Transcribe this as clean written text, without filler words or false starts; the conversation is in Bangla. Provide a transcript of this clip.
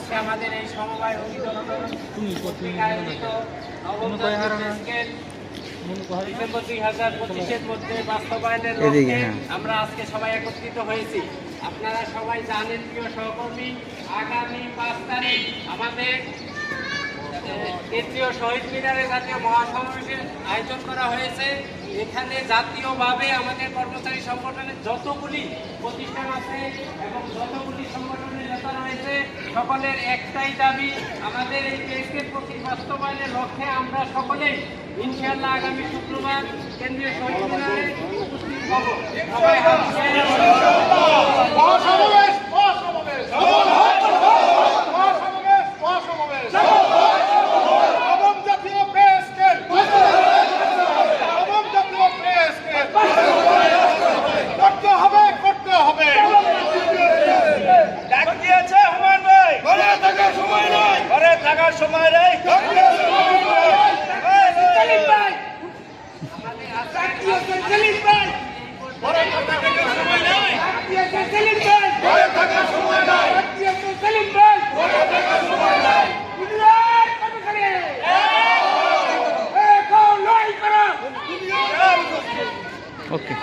আজকে আমাদের এই সমবায় অভিযোজন আয়োজিত ডিসেম্বর 2025-এর মধ্যে বাস্তবায়নের লক্ষ্যে আমরা আজকে সবাই একত্রিত হয়েছি। আপনারা সবাই জানেন প্রিয় সহকর্মী, আগামী 5 তারিখ আমাদের কেন্দ্রীয় শহীদ মিনারে জাতীয় মহাসমাবেশের আয়োজন করা হয়েছে। এখানে জাতীয়ভাবে আমাদের কর্মচারী সংগঠনের যতগুলি প্রতিষ্ঠান আছে এবং যতগুলি সংগঠনের নেতা রয়েছে, সকলের একটাই দাবি, আমাদের এই দেশকে প্রতি বাস্তবায়নের লক্ষ্যে আমরা সকলেই ইনশাআল্লাহ আগামী শুক্রবার কেন্দ্রীয় শহীদ মিনারে উপস্থিত হব। সবাই সময় নেই, ওকে।